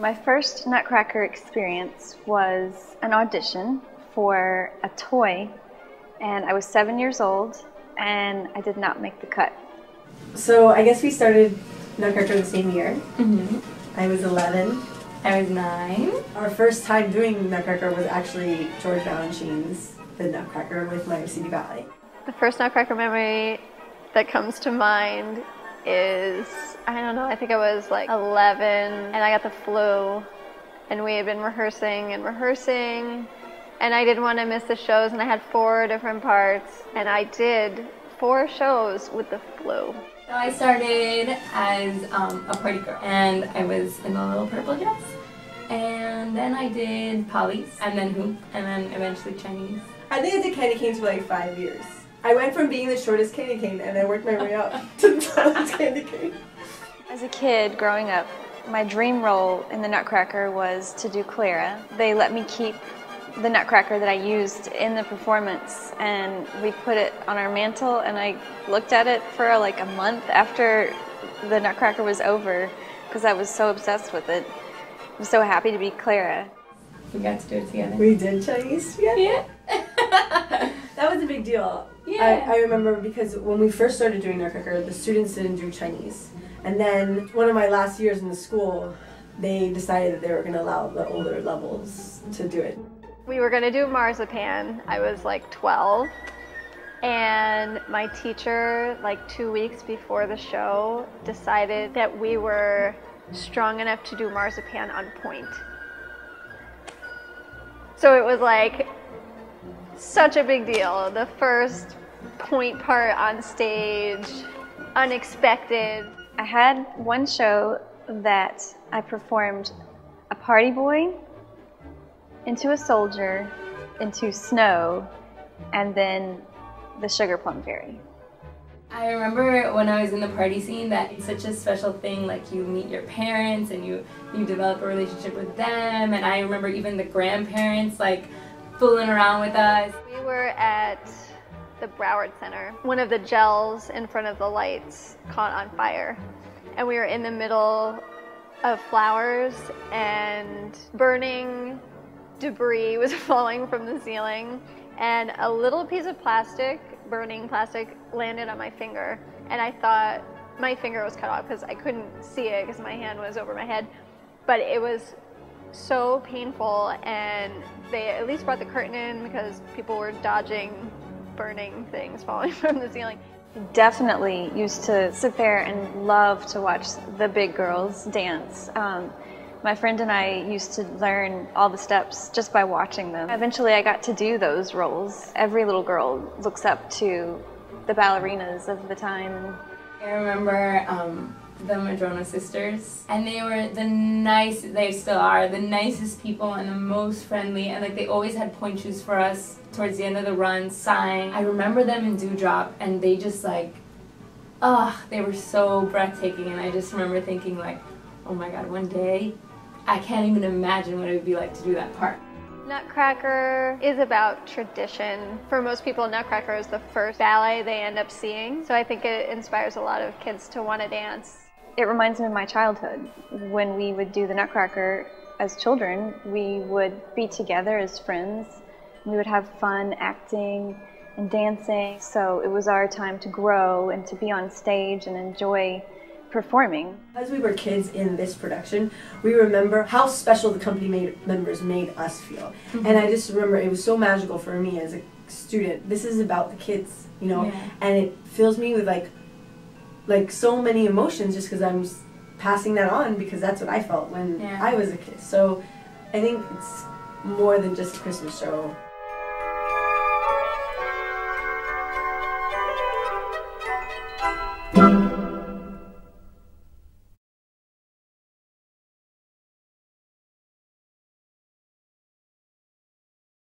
My first Nutcracker experience was an audition for a toy, and I was 7 years old, and I did not make the cut. So I guess we started Nutcracker the same year. Mm-hmm. I was 11. I was 9. Our first time doing Nutcracker was actually George Balanchine's The Nutcracker with my city ballet. The first Nutcracker memory that comes to mind is, I don't know, I think I was like 11 and I got the flu and we had been rehearsing and I didn't want to miss the shows and I had 4 different parts and I did 4 shows with the flu. So I started as a party girl and I was in a little purple dress and then I did Polly's and then hoop and then eventually Chinese. I think I did candy canes for like 5 years. I went from being the shortest candy cane and I worked my way up to the tallest candy cane. As a kid growing up, my dream role in the Nutcracker was to do Clara. They let me keep the Nutcracker that I used in the performance and we put it on our mantle and I looked at it for like a month after the Nutcracker was over because I was so obsessed with it. I'm so happy to be Clara. We got to do it together. We did Chinese together? Yeah. That was a big deal. Yeah. I remember because when we first started doing Nutcracker, the students didn't do Chinese. And then one of my last years in the school, they decided that they were going to allow the older levels to do it. We were going to do Marzipan. I was like 12. And my teacher, like 2 weeks before the show, decided that we were strong enough to do Marzipan on point. So it was like such a big deal. The first point part on stage, unexpected. I had one show that I performed a party boy, into a soldier, into snow, and then the Sugar Plum Fairy. I remember when I was in the party scene that it's such a special thing, like you meet your parents and you develop a relationship with them, and I remember even the grandparents like fooling around with us. We were at the Broward Center. One of the gels in front of the lights caught on fire and we were in the middle of flowers and burning debris was falling from the ceiling and a little piece of plastic, burning plastic, landed on my finger and I thought my finger was cut off because I couldn't see it because my hand was over my head, but it was so painful and they at least brought the curtain in because people were dodging burning things falling from the ceiling. Definitely used to sit there and love to watch the big girls dance. My friend and I used to learn all the steps just by watching them. Eventually I got to do those roles. Every little girl looks up to the ballerinas of the time. I remember the Madrona sisters, and they were they still are, the nicest people and the most friendly, and like they always had point shoes for us towards the end of the run, sang. I remember them in Dewdrop, and they just like, they were so breathtaking, and I just remember thinking like, oh my god, one day, I can't even imagine what it would be like to do that part. Nutcracker is about tradition. For most people, Nutcracker is the first ballet they end up seeing, so I think it inspires a lot of kids to want to dance. It reminds me of my childhood. When we would do the Nutcracker as children, we would be together as friends. We would have fun acting and dancing, so it was our time to grow and to be on stage and enjoy performing. As we were kids in this production, we remember how special the company members made us feel. Mm-hmm. And I just remember it was so magical for me as a student. This is about the kids, you know, yeah. And it fills me with like so many emotions just because I'm passing that on because that's what I felt when I was a kid. So I think it's more than just a Christmas show.